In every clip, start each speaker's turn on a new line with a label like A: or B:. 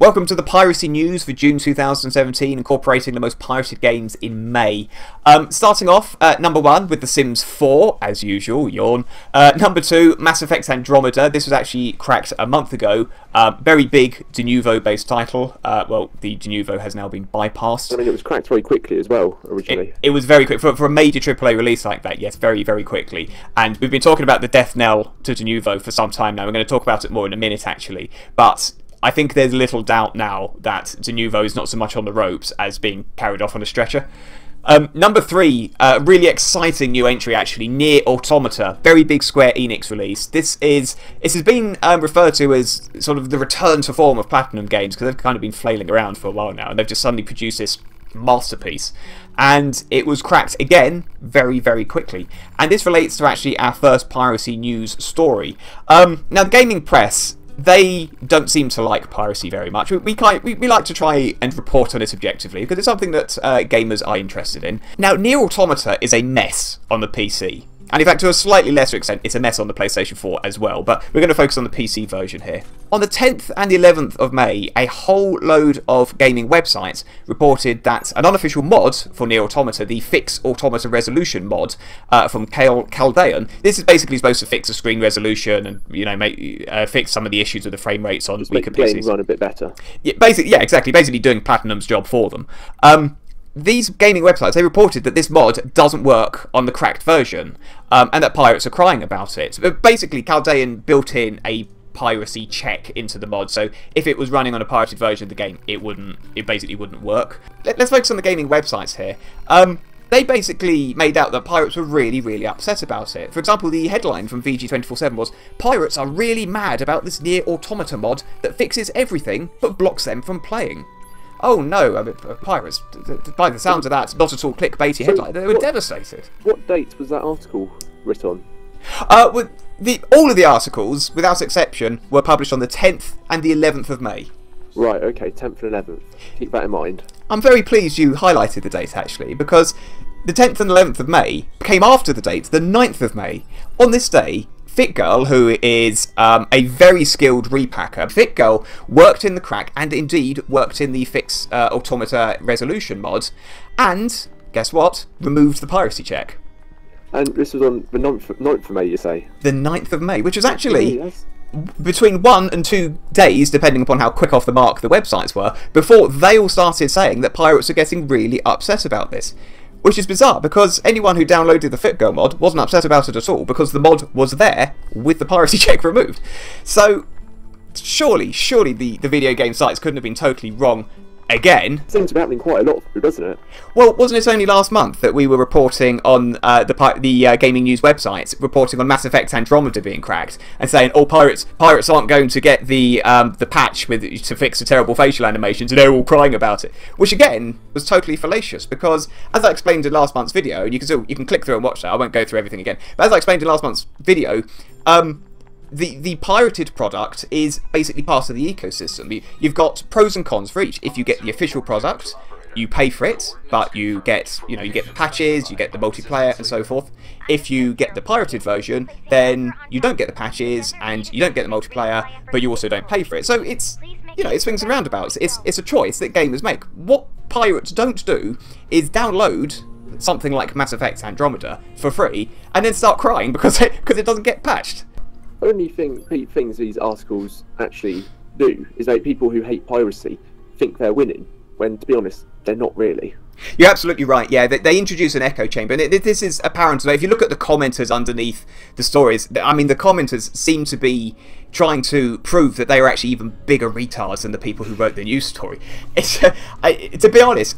A: Welcome to the piracy news for June 2017, incorporating the most pirated games in May. Starting off at number 1 with The Sims 4, as usual, yawn. Number 2, Mass Effect Andromeda. This was actually cracked a month ago. Very big Denuvo based title. Well, the Denuvo has now been bypassed.
B: I mean, it was cracked very quickly as well, originally.
A: It was very quick. For a major AAA release like that, yes, very, very quickly. And we've been talking about the death knell to Denuvo for some time now. We're going to talk about it more in a minute, actually. But I think there's little doubt now that Denuvo is not so much on the ropes as being carried off on a stretcher. Number 3, really exciting new entry actually, Nier Automata, very big Square Enix release. This has been referred to as sort of the return to form of Platinum games, because they've kind of been flailing around for a while now, and they've just suddenly produced this masterpiece. And it was cracked again very, very quickly. And this relates to actually our first piracy news story. Now the gaming press, they don't seem to like piracy very much. We like to try and report on it objectively, because it's something that gamers are interested in. Now, Nier Automata is a mess on the PC. And in fact, to a slightly lesser extent, it's a mess on the PlayStation 4 as well. But we're going to focus on the PC version here. On the 10th and the 11th of May, a whole load of gaming websites reported that an unofficial mod for Nier Automata, the Fix Automata Resolution mod from Caldeon, this is basically supposed to fix the screen resolution and, you know, fix some of the issues with the frame rates on weaker PCs.
B: Make the game run a bit better.
A: Yeah, exactly. Basically doing Platinum's job for them. These gaming websites, they reported that this mod doesn't work on the cracked version, and that pirates are crying about it. But basically, Caldeon built in a piracy check into the mod, so if it was running on a pirated version of the game, it basically wouldn't work. Let's focus on the gaming websites here. They basically made out that pirates were really, really upset about it. For example, the headline from VG247 was, "Pirates are really mad about this Nier Automata mod that fixes everything but blocks them from playing." Oh no, I mean, pirates, by the sounds of that, not at all clickbaity headline, they were devastated.
B: What date was that article written on?
A: All of the articles, without exception, were published on the 10th and the 11th of May.
B: Right, okay, 10th and 11th. Keep that in mind. I'm
A: very pleased you highlighted the date, actually, because the 10th and 11th of May came after the date, the 9th of May. On this day, FitGirl, who is a very skilled repacker, FitGirl worked in the crack and indeed worked in the Fix Automata Resolution mod, and, guess what, removed the piracy check.
B: And this was on the 9th of May, you say?
A: The 9th of May, which was actually between 1 and 2 days, depending upon how quick off the mark the websites were, before they all started saying that pirates are getting really upset about this. Which is bizarre, because anyone who downloaded the FitGirl mod wasn't upset about it at all, because the mod was there with the piracy check removed. So, surely the video game sites couldn't have been totally wrong again.
B: It seems to be happening quite a lot, doesn't it?
A: Well, wasn't it only last month that we were reporting on the gaming news websites, reporting on Mass Effect Andromeda being cracked, and saying, oh, pirates aren't going to get the patch to fix the terrible facial animations, and they're all crying about it. Which, again, was totally fallacious, because, as I explained in last month's video, and you can click through and watch that, I won't go through everything again, but as I explained in last month's video, the pirated product is basically part of the ecosystem. You've got pros and cons for each. If you get the official product, you pay for it, but you get the patches, you get the multiplayer, and so forth. If you get the pirated version, then you don't get the patches and you don't get the multiplayer, but you also don't pay for it. So it's swings and roundabouts. It's a choice that gamers make. What pirates don't do is download something like Mass Effect Andromeda for free and then start crying because it doesn't get patched.
B: Only things these articles actually do is that people who hate piracy think they're winning, when, to be honest, they're not really.
A: You're absolutely right, yeah. They introduce an echo chamber, and this is apparent. If you look at the commenters underneath the stories, I mean, the commenters seem to be trying to prove that they are actually even bigger retards than the people who wrote the news story. To be honest,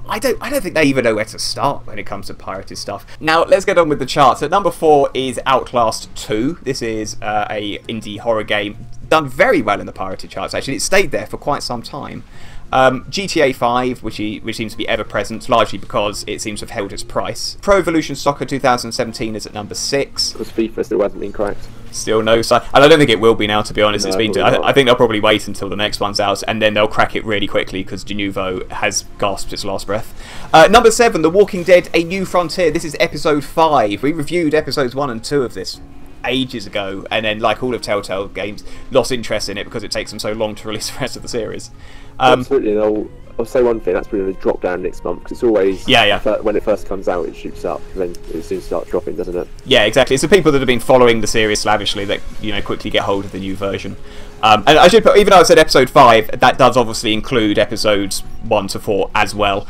A: I don't think they even know where to start when it comes to pirated stuff. Now, let's get on with the charts. At number 4 is Outlast 2. This is a indie horror game done very well in the pirated charts, actually. It stayed there for quite some time. GTA 5, which seems to be ever present, largely because it seems to have held its price. Pro Evolution Soccer 2017 is at number 6.
B: Because FIFA still hasn't been cracked.
A: Still no sign, and I don't think it will be now, to be honest.
B: No,
A: I think they'll probably wait until the next one's out, and then they'll crack it really quickly, because Denuvo has gasped its last breath. Number 7, The Walking Dead: A New Frontier. This is episode 5. We reviewed episodes 1 and 2 of this ages ago, and then, like all of Telltale games, lost interest in it because it takes them so long to release the rest of the series.
B: Absolutely, and I'll say one thing, that's probably going to drop down next month, because it's always, when it first comes out, it shoots up, and then it soon starts dropping, doesn't it?
A: Yeah, exactly. It's the people that have been following the series slavishly that, you know, quickly get hold of the new version. And I should put, even though I said episode 5, that does obviously include episodes 1 to 4 as well.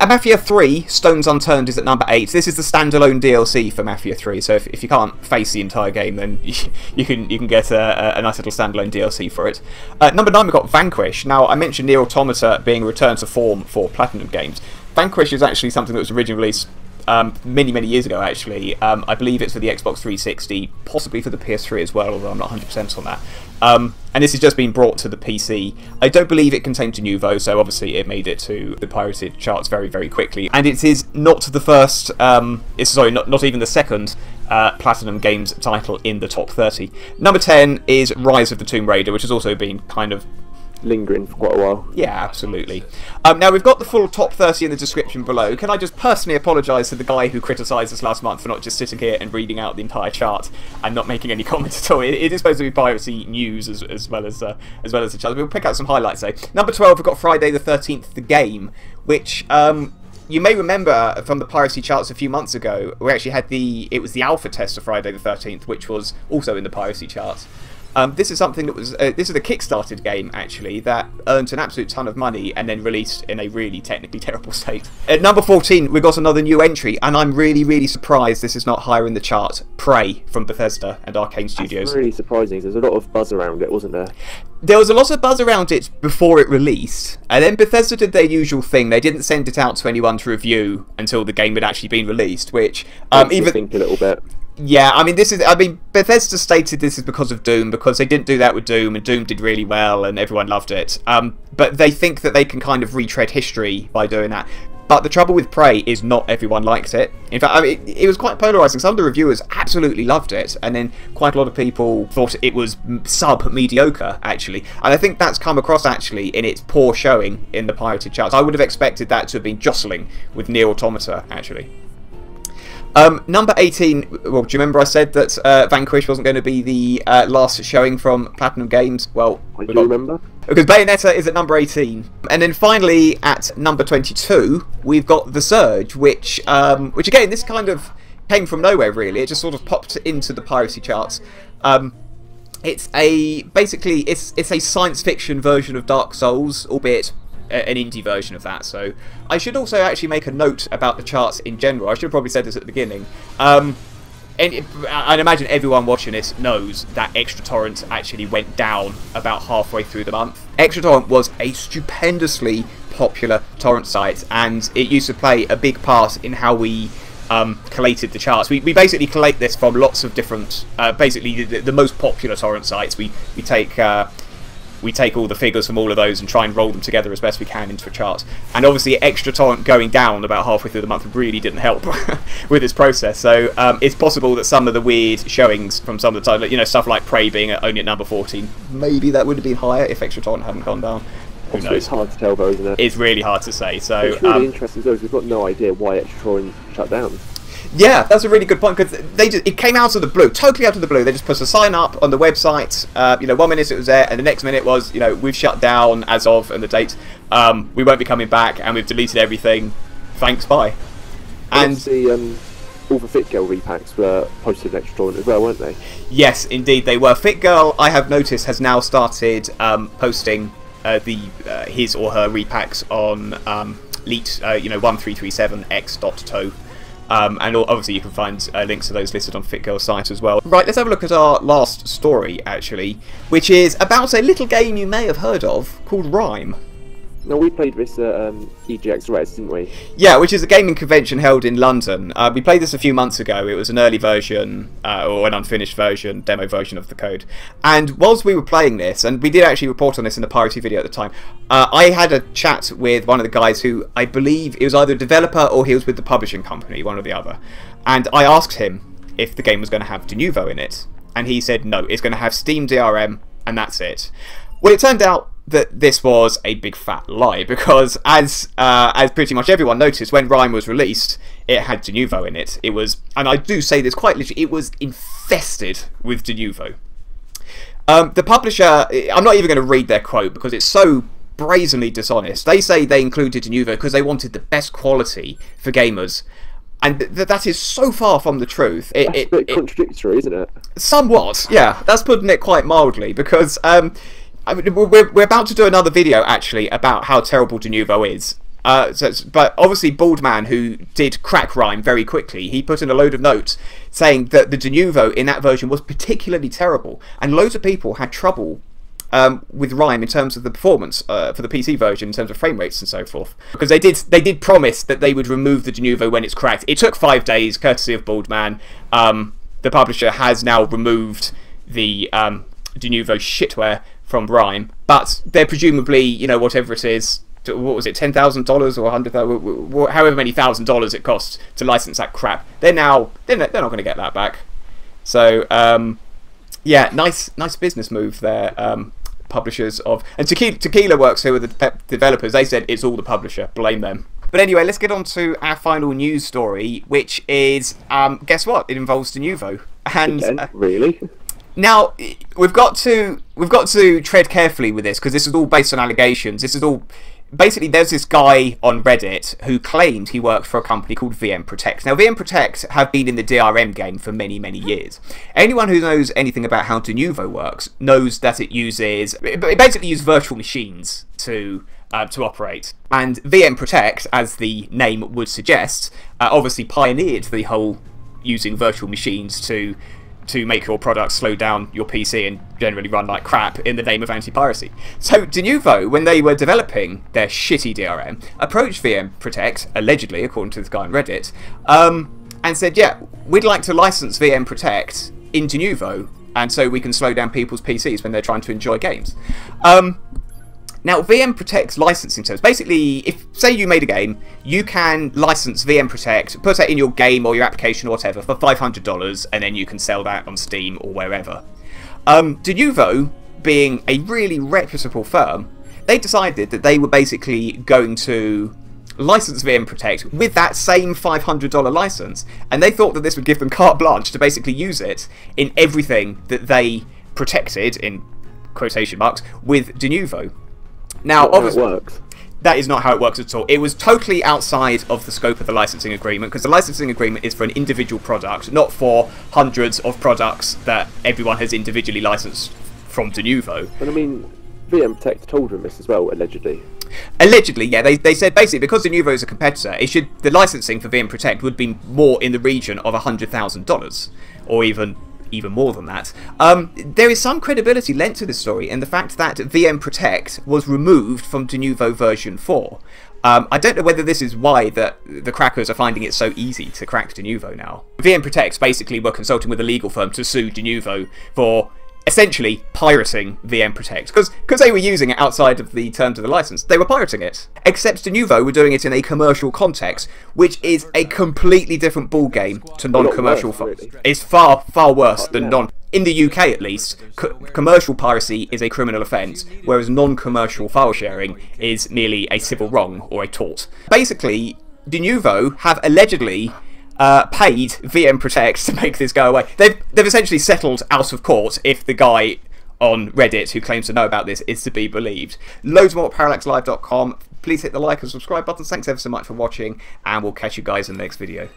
A: Mafia 3, Stones Unturned, is at number 8. This is the standalone DLC for Mafia 3, so if you can't face the entire game, then you can get a nice little standalone DLC for it. Number 9, we've got Vanquish. Now, I mentioned Nier Automata being a return to form for Platinum Games. Vanquish is actually something that was originally released many years ago, actually. I believe it's for the Xbox 360, possibly for the PS3 as well, although I'm not 100% on that. And this has just been brought to the PC. I don't believe it contained Denuvo, so obviously it made it to the pirated charts very quickly. And it is not the first, not even the second Platinum Games title in the top 30. Number 10 is Rise of the Tomb Raider, which has also been kind of
B: lingering for quite a while.
A: Yeah, absolutely. Now, we've got the full top 30 in the description below. Can I just personally apologise to the guy who criticised us last month for not just sitting here and reading out the entire chart and not making any comments at all? It is supposed to be piracy news as well as the chart. We'll pick out some highlights, though. Number 12, we've got Friday the 13th, the game, which you may remember from the piracy charts a few months ago. We actually had it was the alpha test of Friday the 13th, which was also in the piracy charts. This is something that was this is a kickstarted game, actually, that earned an absolute ton of money and then released in a really technically terrible state. At number 14, we've got another new entry, and I'm really surprised this is not higher in the chart. Prey from Bethesda and Arkane Studios.
B: That's really surprising. There's a lot of buzz around it, wasn't there?
A: There was a lot of buzz around it before it released, and then Bethesda did their usual thing. They didn't send it out to anyone to review until the game had actually been released, which
B: even think a little bit.
A: Yeah, I mean, Bethesda stated this is because of Doom, because they didn't do that with Doom, and Doom did really well, and everyone loved it. But they think that they can kind of retread history by doing that. But the trouble with Prey is not everyone liked it. In fact, I mean, it was quite polarising. Some of the reviewers absolutely loved it, and then quite a lot of people thought it was sub-mediocre, actually. And I think that's come across, actually, in its poor showing in the pirated charts. I would have expected that to have been jostling with Nier Automata, actually. Number 18, well, do you remember I said that Vanquish wasn't going to be the last showing from Platinum Games? Well,
B: I do remember.
A: Because Bayonetta is at number 18. And then finally, at number 22, we've got The Surge, which again, this kind of came from nowhere, really. It just sort of popped into the piracy charts. Basically, it's a science fiction version of Dark Souls, albeit an indie version of that. So I should also actually make a note about the charts in general. I should have probably said this at the beginning. And I'd imagine everyone watching this knows that Extra Torrent actually went down about halfway through the month. Extra Torrent was a stupendously popular torrent site, and it used to play a big part in how we collated the charts. We basically collate this from lots of different, basically the most popular torrent sites. We take all the figures from all of those and try and roll them together as best we can into a chart. And obviously Extra Torrent going down about halfway through the month really didn't help with this process. So it's possible that some of the weird showings from some of the titles, you know, stuff like Prey being only at number 14, maybe that would have been higher if Extra Torrent hadn't gone down. Who knows?
B: It's hard to tell though, isn't it?
A: It's really hard to say. So
B: it's really interesting though, because we've got no idea why Extra Torrent shut down.
A: Yeah, that's a really good point, because it came out of the blue, totally out of the blue. They just put a sign up on the website. You know, 1 minute it was there, and the next minute was, you know, we've shut down as of, and the date. We won't be coming back, and we've deleted everything. Thanks, bye. And
B: all the Fit Girl repacks were posted in Extra Torrent as well, weren't they?
A: Yes, indeed they were. Fit Girl, I have noticed, has now started posting his or her repacks on leet, 1337x.to. And obviously you can find links to those listed on FitGirl's site as well. Right, let's have a look at our last story, actually, which is about a little game you may have heard of called Rime.
B: No, we played this at EGX Res, didn't we?
A: Yeah, which is a gaming convention held in London. We played this a few months ago. It was an early version, or an unfinished version, demo version of the code. And whilst we were playing this, and we did actually report on this in the piracy video at the time, I had a chat with one of the guys who, I believe, it was either a developer or he was with the publishing company, one or the other. And I asked him if the game was going to have Denuvo in it. And he said no, it's going to have Steam DRM, and that's it. Well, it turned out that this was a big fat lie, because as pretty much everyone noticed, when Rime was released, it had Denuvo in it. It was, and I do say this quite literally, it was infested with Denuvo. The publisher, I'm not even going to read their quote because it's so brazenly dishonest. They say they included Denuvo because they wanted the best quality for gamers. And that is so far from the truth.
B: That's a bit contradictory, isn't it?
A: Somewhat, yeah. That's putting it quite mildly, because I mean, we're about to do another video, actually, about how terrible Denuvo is. But obviously, Baldman, who did crack Rime very quickly, he put in a load of notes saying that the Denuvo in that version was particularly terrible, and loads of people had trouble with Rime in terms of the performance for the PC version, in terms of frame rates and so forth, because they did promise that they would remove the Denuvo when it's cracked. It took 5 days, courtesy of Baldman. The publisher has now removed the Denuvo shitware from Rime, but they're presumably, you know, whatever it is, what was it, $10,000 or $100,000, however many $1,000 it costs to license that crap. They're not going to get that back. So yeah, nice business move there. Publishers of, and Tequila Works, who are the developers, they said it's all the publisher, blame them. But anyway, let's get on to our final news story, which is guess what? It involves Denuvo. And
B: really?
A: Now we've got to tread carefully with this, because this is all based on allegations. This is all basically, there's this guy on Reddit who claimed he worked for a company called VM Protect. Now, VM Protect have been in the DRM game for many, many years. Anyone who knows anything about how Denuvo works knows that it basically uses virtual machines to operate. And VM Protect, as the name would suggest, obviously pioneered the whole using virtual machines to make your product slow down your PC and generally run like crap in the name of anti-piracy. So Denuvo, when they were developing their shitty DRM, approached VM Protect, allegedly, according to this guy on Reddit, and said, yeah, we'd like to license VM Protect in Denuvo, and so we can slow down people's PCs when they're trying to enjoy games. Now, VM Protect's licensing terms, basically, if, say you made a game, you can license VM Protect, put that in your game or your application or whatever for $500, and then you can sell that on Steam or wherever. Denuvo, being a really reputable firm, they decided that they were basically going to license VM Protect with that same $500 license, and they thought that this would give them carte blanche to basically use it in everything that they protected, in quotation marks, with Denuvo. Now, obviously, that is not how it works at all. It was totally outside of the scope of the licensing agreement, because the licensing agreement is for an individual product, not for hundreds of products that everyone has individually licensed from Denuvo.
B: And I mean, VM Protect told them this as well, allegedly.
A: Allegedly, yeah. They said basically because Denuvo is a competitor, the licensing for VM Protect would be more in the region of $100,000, or even more than that. There is some credibility lent to this story in the fact that VM Protect was removed from Denuvo version 4. I don't know whether this is why the crackers are finding it so easy to crack Denuvo now. VM Protect basically were consulting with a legal firm to sue Denuvo for essentially pirating VM Protect, because they were using it outside of the terms of the license. They were pirating it. Except Denuvo were doing it in a commercial context, which is a completely different ballgame to non-commercial. Really. It's far worse than non. In the UK, at least, commercial piracy is a criminal offence, whereas non-commercial file sharing is merely a civil wrong or a tort. Basically, Denuvo have allegedly paid VM Protect to make this go away. They've essentially settled out of court, if the guy on Reddit who claims to know about this is to be believed. Loads more at parallaxlive.com. Please hit the like and subscribe buttons. Thanks ever so much for watching, and we'll catch you guys in the next video.